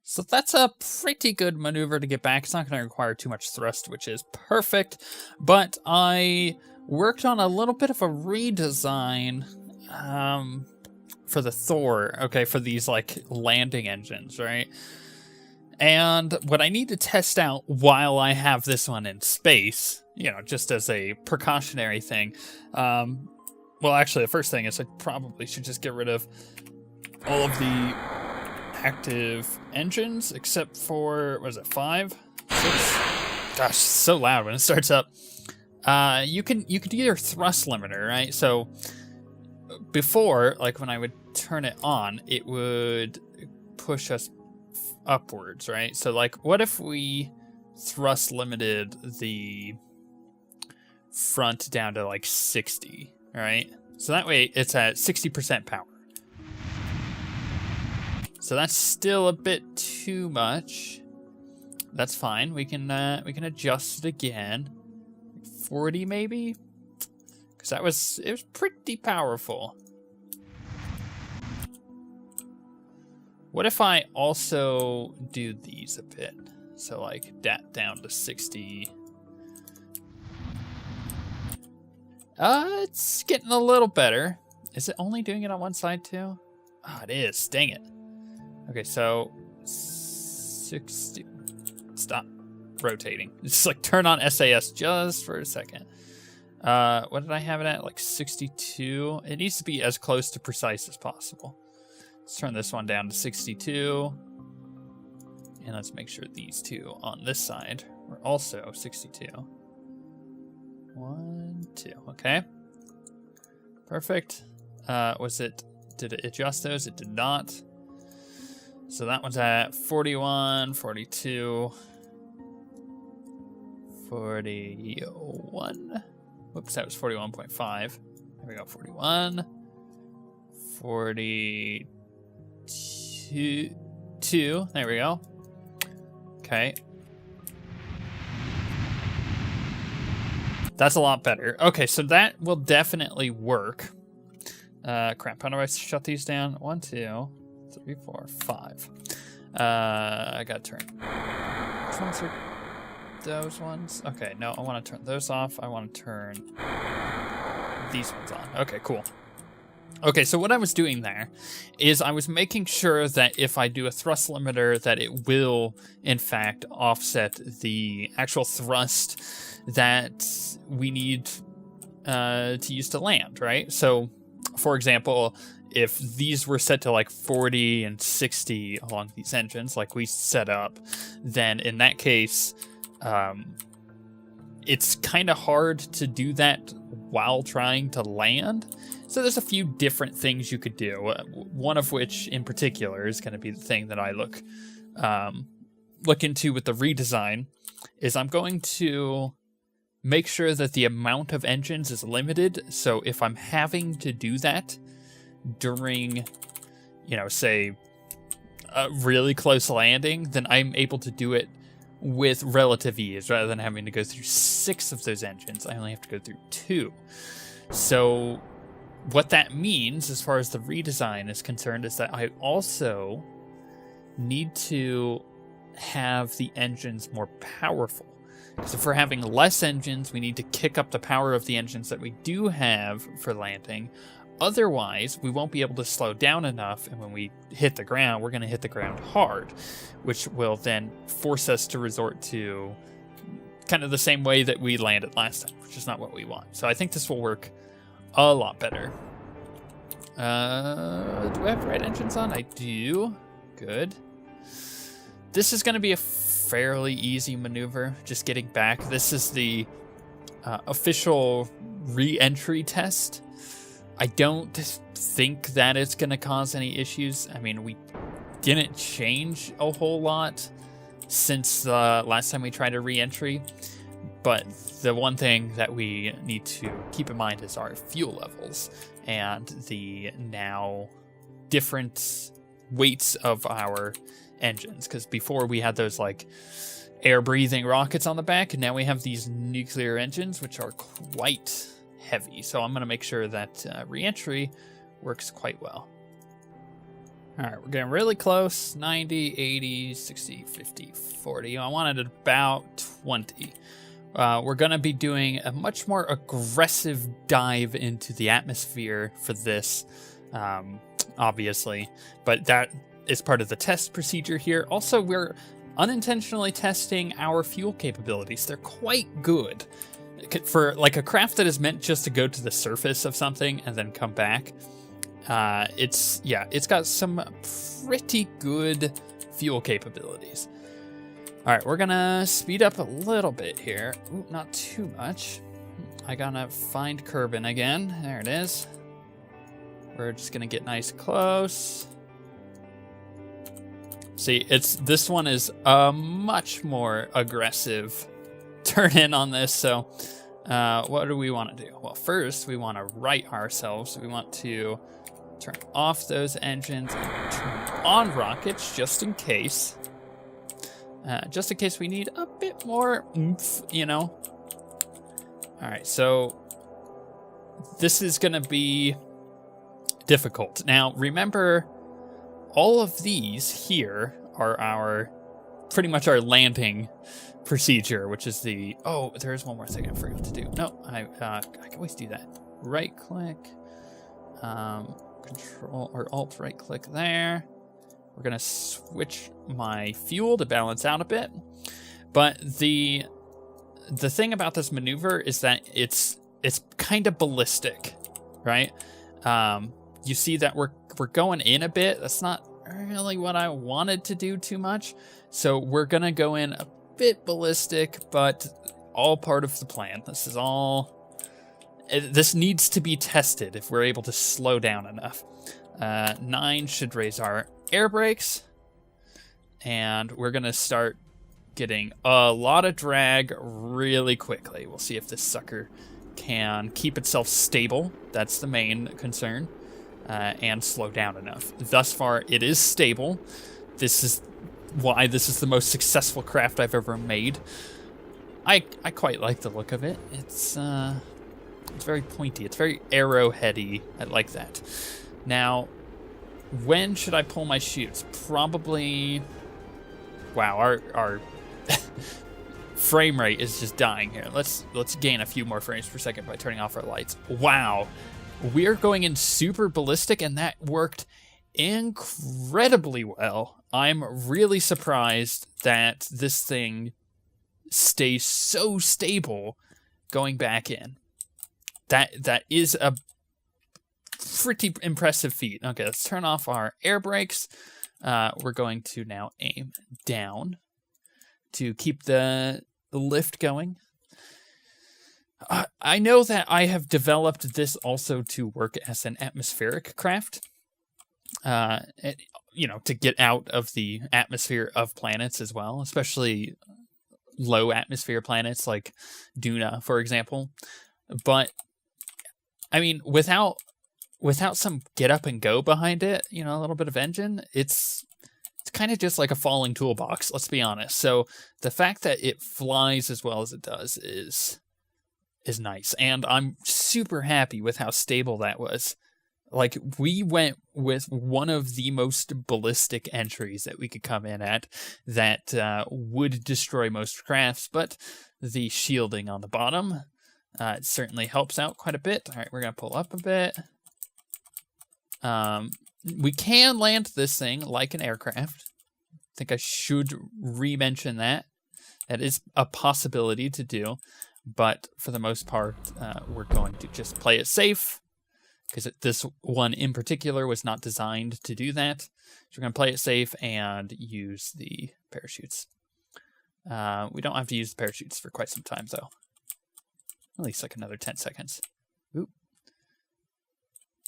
So that's a pretty good maneuver to get back. It's not going to require too much thrust, which is perfect. But I worked on a little bit of a redesign for the Thor, okay, for these like landing engines, right? And what I need to test out while I have this one in space, you know, just as a precautionary thing. Well, actually, the first thing is I probably should just get rid of all of the active engines, except for, what is it, 5? 6? Gosh, it's so loud when it starts up. You could do your thrust limiter, right? So before, like when I would turn it on, it would push us upwards, right? So like, what if we thrust limited the front down to like 60, right? So that way it's at 60% power. So that's still a bit too much. That's fine. We can adjust it again. 40 maybe? Because it was pretty powerful. What if I also do these a bit? So like that down to 60. It's getting a little better. Is it only doing it on one side too? Oh, it is. Dang it. Okay, so 60. Stop rotating. Just like turn on SAS just for a second. What did I have it at? Like 62. It needs to be as close to precise as possible. Let's turn this one down to 62. And let's make sure these two on this side are also 62. 1, 2. Okay. Perfect. Did it adjust those? It did not. So that one's at 41, 42, 41. Whoops, that was 41.5. There we go, 41, 42, there we go. Okay. That's a lot better. Okay, so that will definitely work. Crap, how do I shut these down? 1, 2, 3, 4, 5. I gotta turn. Which ones are those ones? Okay, no, I want to turn those off. I want to turn these ones on. Okay, cool. Okay, so what I was doing there is I was making sure that if I do a thrust limiter, that it will, in fact, offset the actual thrust that we need to use to land, right? So, for example, if these were set to like 40 and 60 along these engines, like we set up, then in that case, it's kind of hard to do that while trying to land. So there's a few different things you could do. One of which in particular is going to be the thing that I look into with the redesign, is I'm going to make sure that the amount of engines is limited. So if I'm having to do that during, you know, say a really close landing, then I'm able to do it with relative ease rather than having to go through 6 of those engines. I only have to go through 2. So what that means as far as the redesign is concerned is that I also need to have the engines more powerful. Because if we're having less engines, we need to kick up the power of the engines that we do have for landing. Otherwise, we won't be able to slow down enough, and when we hit the ground, we're going to hit the ground hard, which will then force us to resort to kind of the same way that we landed last time, which is not what we want. So I think this will work a lot better. Do I have the right engines on? I do. Good. This is going to be a fairly easy maneuver, just getting back. This is the official re-entry test. I don't think that it's going to cause any issues. I mean, we didn't change a whole lot since the last time we tried a re-entry, but the one thing that we need to keep in mind is our fuel levels and the now different weights of our engines, because before we had those like air-breathing rockets on the back, and now we have these nuclear engines, which are quite heavy. So I'm going to make sure that re-entry works quite well. All right, we're getting really close. 90, 80, 60, 50, 40. I wanted about 20. We're going to be doing a much more aggressive dive into the atmosphere for this, obviously. But that is part of the test procedure here. Also, we're unintentionally testing our fuel capabilities. They're quite good. For like a craft that is meant just to go to the surface of something and then come back, it's got some pretty good fuel capabilities. All right, we're gonna speed up a little bit here. Ooh, not too much. I gotta find Kerbal again. There it is. We're just gonna get nice close. See, this one is a much more aggressive turn in on this. So what do we want to do? Well, first we want to right ourselves. We want to turn off those engines and turn on rockets just in case. Just in case we need a bit more oomph, you know. All right, so this is going to be difficult. Now, remember, all of these here are pretty much our landing procedure, which is the... Oh, there's one more thing I forgot to do. No, I can always do that. Right click, Control or Alt right click there. We're gonna switch my fuel to balance out a bit. But the thing about this maneuver is that it's kind of ballistic, right? You see that we're going in a bit. That's not really what I wanted to do too much. So we're gonna go in a bit ballistic, but all part of the plan. This needs to be tested if we're able to slow down enough. 9 should raise our air brakes, and we're gonna start getting a lot of drag really quickly. We'll see if this sucker can keep itself stable. That's the main concern, and slow down enough. Thus far, it is stable. This is why this is the most successful craft I've ever made. I quite like the look of it. It's very pointy. It's very arrowheady. I like that. Now, when should I pull my chutes? Probably... Wow, our frame rate is just dying here. Let's gain a few more frames per second by turning off our lights. Wow, we're going in super ballistic, and that worked incredibly well. I'm really surprised that this thing stays so stable going back in. That is a pretty impressive feat. Okay, let's turn off our air brakes. We're going to now aim down to keep the lift going. I know that I have developed this also to work as an atmospheric craft. To get out of the atmosphere of planets as well, especially low atmosphere planets like Duna, for example. But I mean, without some get up and go behind it, a little bit of engine, it's kind of just like a falling toolbox, let's be honest. So the fact that it flies as well as it does is nice, and I'm super happy with how stable that was. Like, we went with one of the most ballistic entries that we could come in at that would destroy most crafts, but the shielding on the bottom certainly helps out quite a bit. All right, we're going to pull up a bit. We can land this thing like an aircraft. I think I should re-mention that. That is a possibility to do, but for the most part, we're going to just play it safe, because this one in particular was not designed to do that. So we're going to play it safe and use the parachutes. We don't have to use the parachutes for quite some time, though. At least like another 10 seconds. Oop.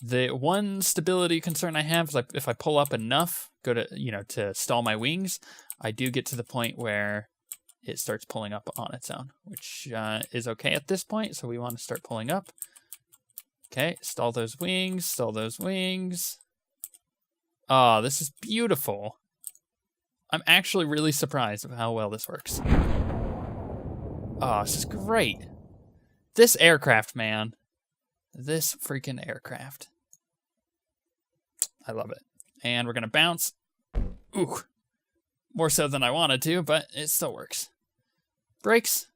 The one stability concern I have is like if I pull up enough, to stall my wings, I do get to the point where it starts pulling up on its own, which is okay at this point. So we want to start pulling up. Okay, stall those wings, stall those wings. Oh, this is beautiful. I'm actually really surprised at how well this works. Oh, this is great. This aircraft, man. This freaking aircraft. I love it. And we're going to bounce. Ooh. More so than I wanted to, but it still works. Brakes.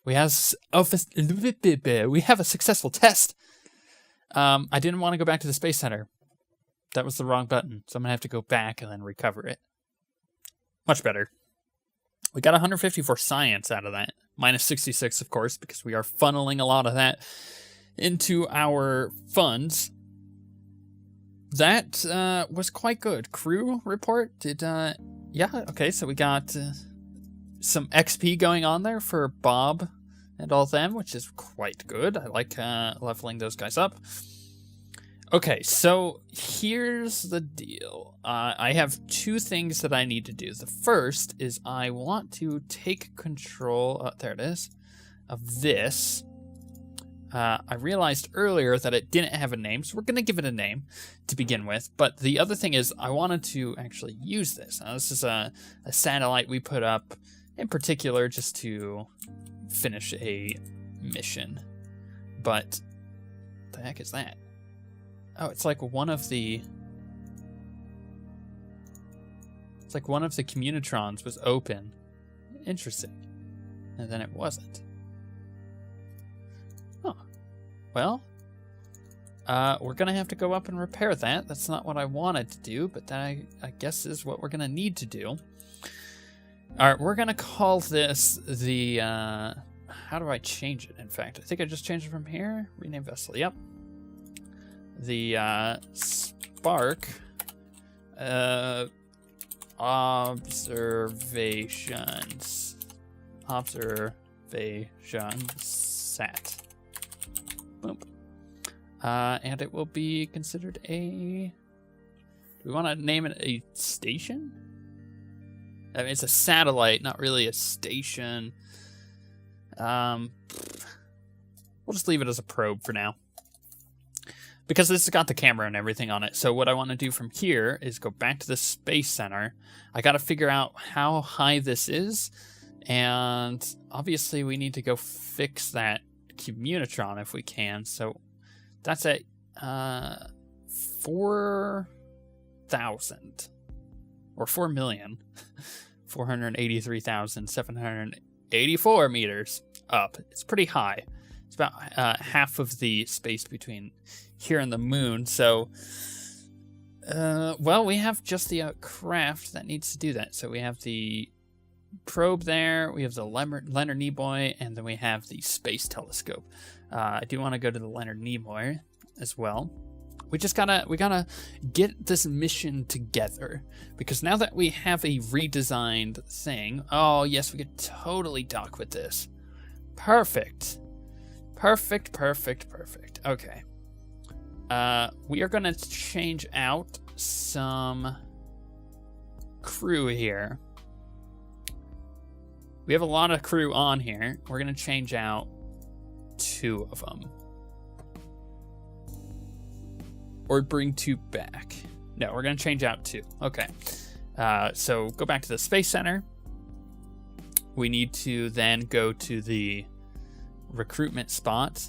We have a successful test. I didn't want to go back to the Space Center. That was the wrong button, so I'm going to have to go back and then recover it. Much better. We got 150 for science out of that. Minus 66, of course, because we are funneling a lot of that into our funds. That was quite good. Crew report did, yeah, okay, so we got some XP going on there for Bob and all them, which is quite good. I like leveling those guys up. Okay, so here's the deal. I have two things that I need to do. The first is I want to take control, there it is, of this. I realized earlier that it didn't have a name, so we're going to give it a name to begin with. But the other thing is I wanted to actually use this. Now, this is a satellite we put up in particular just to finish a mission. But what the heck is that? Oh, it's like one of the... It's like one of the communitrons was open. Interesting. And then it wasn't. Huh. Well, we're going to have to go up and repair that. That's not what I wanted to do, but that I guess is what we're going to need to do. Alright, we're going to call this the... how do I change it, in fact? I think I just changed it from here. Rename vessel, yep. The Spark Observations Sat. Boom. And it will be considered a... Do we want to name it a station? I mean, it's a satellite, not really a station. We'll just leave it as a probe for now, because this has got the camera and everything on it. So what I want to do from here is go back to the Space Center. I got to figure out how high this is, and obviously we need to go fix that communitron if we can. So that's at 4,000 or 4,483,784 meters up. It's pretty high. It's about half of the space between here and the moon. So, well, we have just the craft that needs to do that. So we have the probe there, we have the Leonard Nimoy, and then we have the space telescope. I do want to go to the Leonard Nimoy as well. We gotta get this mission together, because now that we have a redesigned thing, oh yes, we could totally dock with this. Perfect. Okay. We are gonna change out some crew here. We have a lot of crew on here. We're gonna change out 2 of them. Or bring 2 back. No, we're going to change out 2. Okay. So go back to the Space Center. We need to then go to the recruitment spot.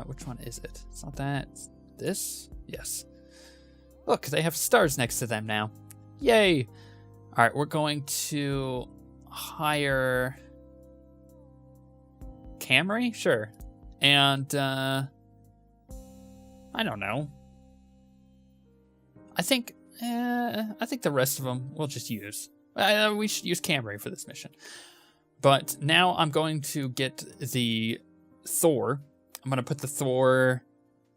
Which one is it? It's not that. It's this? Yes. Look, they have stars next to them now. Yay! All right, we're going to hire Camry? Sure. And, I don't know. I think the rest of them we'll just use. We should use Camry for this mission. But now I'm going to get the Thor. I'm going to put the Thor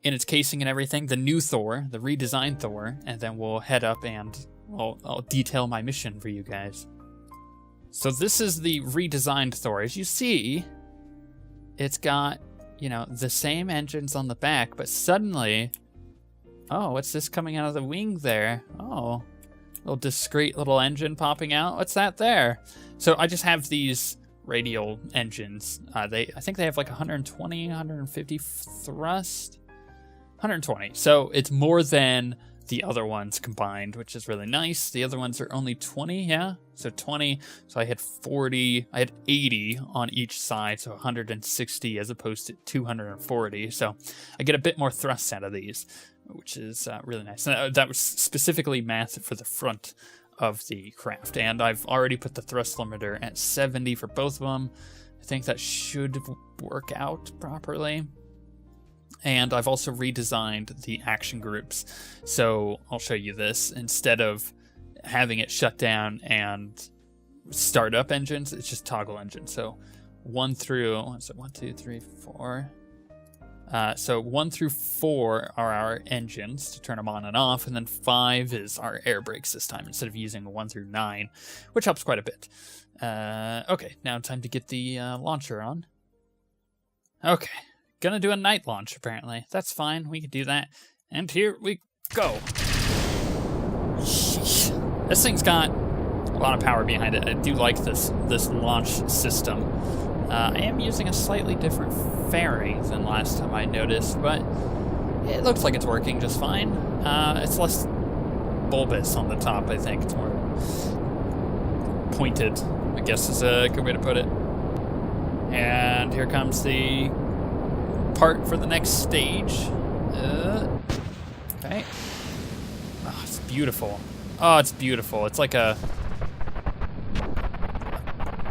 in its casing and everything. The new Thor, the redesigned Thor. And then we'll head up and I'll detail my mission for you guys. So this is the redesigned Thor. As you see, it's got, you know, the same engines on the back, but suddenly... Oh, what's this coming out of the wing there? Oh, little discreet little engine popping out. What's that there? So I just have these radial engines. I think they have like 120, 150 thrust. 120. So it's more than the other ones combined, which is really nice. The other ones are only 20, yeah? So 20. So I had 40. I had 80 on each side, so 160 as opposed to 240. So I get a bit more thrust out of these. which is really nice. That was specifically math for the front of the craft, and I've already put the thrust limiter at 70 for both of them. I think that should work out properly. And I've also redesigned the action groups. So I'll show you this. Instead of having it shut down and start up engines, it's just toggle engines. So 1 through, so 1, 2, 3, 4. So 1 through 4 are our engines to turn them on and off, and then 5 is our air brakes this time instead of using 1 through 9, which helps quite a bit. Okay, now time to get the launcher on. Okay, gonna do a night launch apparently. That's fine, we can do that. And here we go. Sheesh. This thing's got a lot of power behind it. I do like this launch system. I am using a slightly different fairing than last time I noticed, but it looks like it's working just fine. It's less bulbous on the top, I think. It's more pointed, I guess is a good way to put it. And here comes the part for the next stage. Okay. Oh, it's beautiful. Oh, it's beautiful. It's like a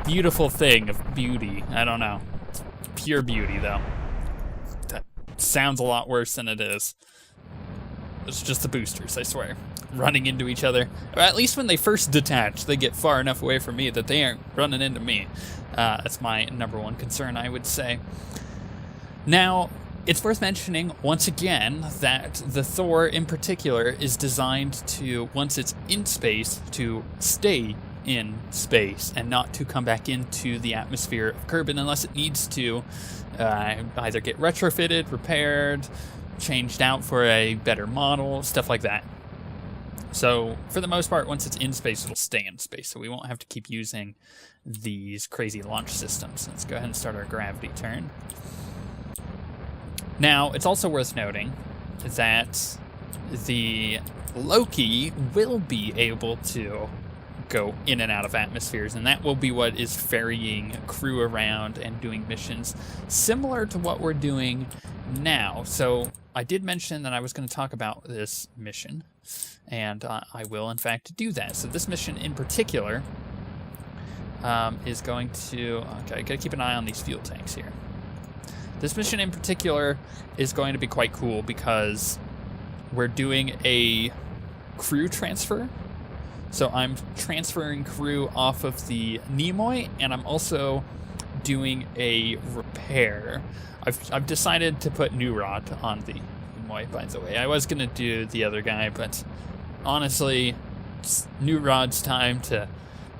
beautiful thing of beauty. I don't know. It's pure beauty, though. That sounds a lot worse than it is. It's just the boosters, I swear. Running into each other. Or at least when they first detach, they get far enough away from me that they aren't running into me. That's my number one concern, I would say. Now, it's worth mentioning, once again, that the Thor in particular is designed to, once it's in space, to stay in space and not to come back into the atmosphere of Kerbal unless it needs to either get retrofitted, repaired, changed out for a better model, stuff like that. So for the most part, once it's in space, it'll stay in space, so we won't have to keep using these crazy launch systems. Let's go ahead and start our gravity turn. Now, it's also worth noting that the Loki will be able to go in and out of atmospheres, and that will be what is ferrying crew around and doing missions similar to what we're doing now. So I did mention that I was going to talk about this mission, and I will in fact do that. So this mission in particular is going to, okay, I gotta keep an eye on these fuel tanks here. This mission in particular is going to be quite cool because we're doing a crew transfer. So I'm transferring crew off of the Nimoy, and I'm also doing a repair. I've decided to put New Rod on the Nimoy, by the way. I was going to do the other guy, but honestly, it's New Rod's time to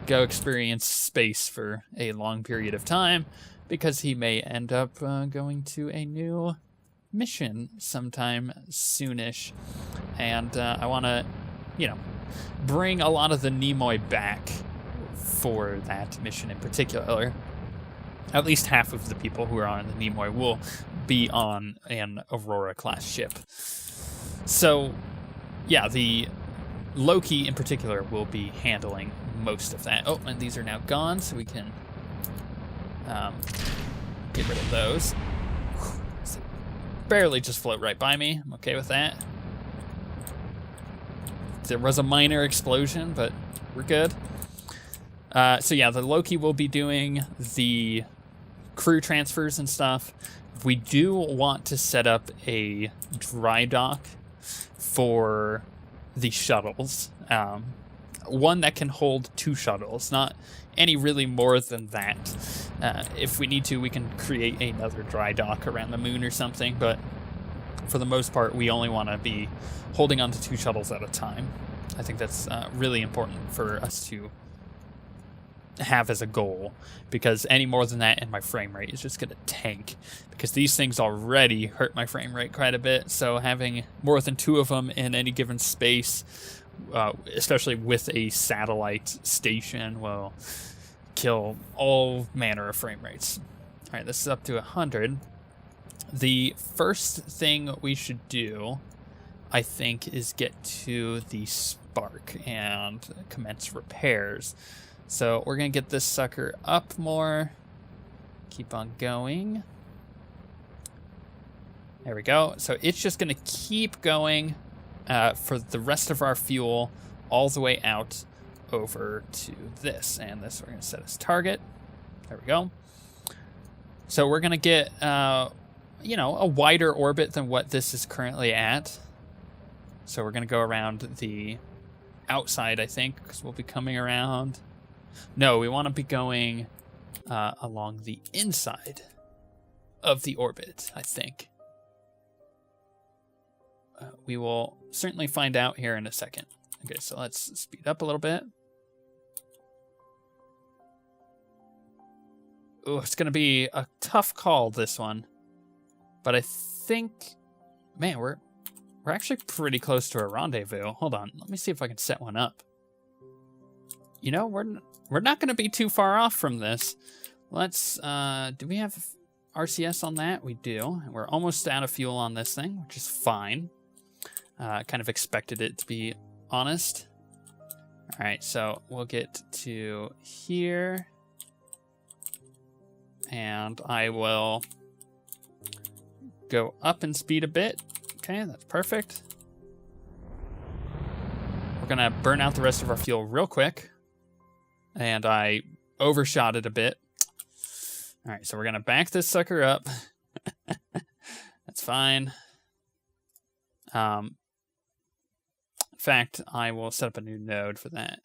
go experience space for a long period of time, because he may end up going to a new mission sometime soonish. And I want to, you know, bring a lot of the Nimoy back for that mission in particular. At least half of the people who are on the Nimoy will be on an Aurora-class ship. So, yeah, the Loki in particular will be handling most of that. Oh, and these are now gone, so we can get rid of those. Barely just float right by me. I'm okay with that. There was a minor explosion, but we're good. So yeah, the Loki will be doing the crew transfers and stuff. We do want to set up a dry dock for the shuttles. One that can hold 2 shuttles, not any really more than that. If we need to, we can create another dry dock around the moon or something, but for the most part, we only want to be holding on to 2 shuttles at a time. I think that's really important for us to have as a goal, because any more than that and my frame rate is just going to tank, because these things already hurt my frame rate quite a bit. So having more than 2 of them in any given space, especially with a satellite station, will kill all manner of frame rates. All right, this is up to 100. The first thing we should do, I think, is get to the spark and commence repairs. So we're going to get this sucker up more. Keep on going. There we go. So it's just going to keep going for the rest of our fuel all the way out over to this. And this we're going to set as target. There we go. So we're going to get, you know, a wider orbit than what this is currently at. So we're going to go around the outside, I think, because we'll be coming around. No, we want to be going along the inside of the orbit, I think. We will certainly find out here in a second. Okay, so let's speed up a little bit. Oh, it's going to be a tough call, this one. But I think, man, we're actually pretty close to a rendezvous. Hold on, let me see if I can set one up. You know, we're not going to be too far off from this. Let's, do we have RCS on that? We do. We're almost out of fuel on this thing, which is fine. Kind of expected it, to be honest. All right, so we'll get to here. And I will go up in speed a bit. Okay, that's perfect. We're going to burn out the rest of our fuel real quick. And I overshot it a bit. All right, so we're going to back this sucker up. That's fine. In fact, I will set up a new node for that.